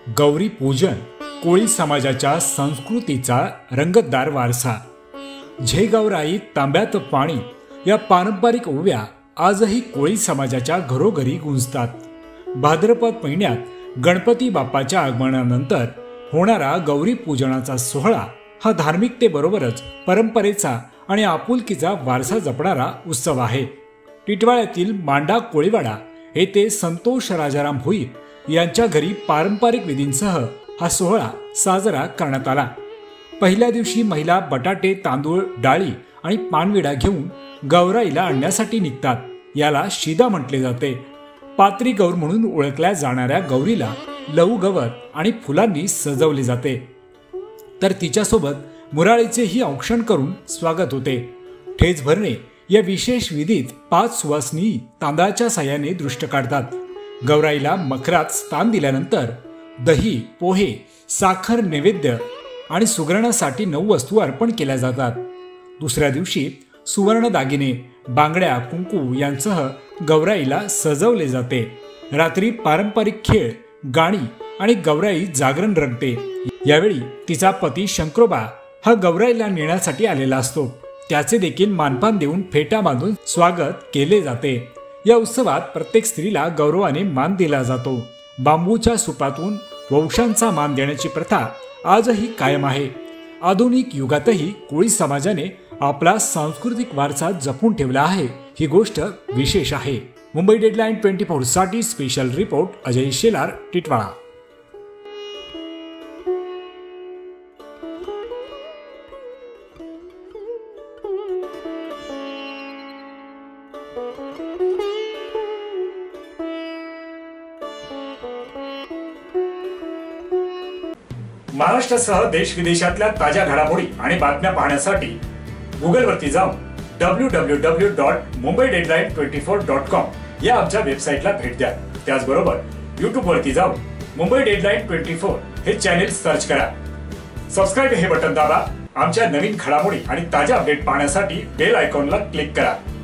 गौरी पूजन कोळी समाजाच्या संस्कृतीचा रंगतदार वारसा। झे गौराई तांब्यात पाणी या पारंपरिक ओव्या आजही कोळी समाजाच्या घरोघरी गुंजतात। भाद्रपद महिन्यात गणपती बाप्पाच्या आगमनानंतर होणारा गौरी पूजनाचा सोहळा हा धार्मिकतेबरोबरच परंपरेचा आणि आपुलकीचा वारसा जपणारा उत्सव आहे। टिटवाळ्यातील मांडा कोळीवाडा येथे संतोष राजाराम भोईर यांच्या घरी पारंपरिक विधींसह हा सोहळा साजरा करण्यात आला। पहिल्या दिवशी महिला बटाटे, तांदूळ, डाळी आणि पानविडा घेऊन गौराईला आणण्यासाठी निघतात। याला शिदा म्हटले जाते। पात्री गौर म्हणून ओळखल्या जाणाऱ्या गौरीला लवू गवत आणि फुलांनी सजवले जाते, तर तिच्यासोबत मुराळीचेही औक्षण करून स्वागत होते। ठेच भरणे या विशेष विधीत 5 सुवासिनी तांदळाच्या साह्याने दृष्ट काढतात। गौराईला मखरात स्थान दिल्यानंतर दही, पोहे, साखर नैवेद्य आणि सुगरणासाठी 9 वस्तू अर्पण केल्या जातात। दुसऱ्या दिवशी सुवर्ण दागिने, बांगड्या, कुंकू यांसह गौराईला सजवले जाते। रात्री पारंपरिक खेळ, गाणी आणि गौराई जागरण रंगते। यावेळी तिचा पती शंकरोबा हा गौराईला नेण्यासाठी आलेला असतो। त्याचे देखील मानपान देऊन फेटा बांधून स्वागत केले जाते। या उत्सवात प्रत्येक स्त्रीला गौरवाने मान दिला जातो। बांबूच्या सुपातून वंशांचा मान देण्याची प्रथा आजही कायम आहे। आधुनिक युगातही कोळी समाजाने आपला सांस्कृतिक वारसा जपून ठेवला आहे, ही गोष्ट विशेष आहे। मुंबई डेडलाईन 24 साठी स्पेशल रिपोर्ट अजय शेलार, टिटवाळा। महाराष्ट्रासह देश विदेशातल्या ताज्या घडामोडी आणि बातम्या पाहण्यासाठी गुगलवरती जाऊन www.mumbaideadline24.com या आमच्या वेबसाईटला भेट द्या। त्याचबरोबर यूट्यूबवरती जाऊन मुंबई डेडलाईन 24 हे चॅनेल सर्च करा। सबस्क्राइब हे बटन दाबा। आमच्या नवीन घडामोडी आणि ताज्या अपडेट पाहण्यासाठी बेल आयकॉनला क्लिक करा।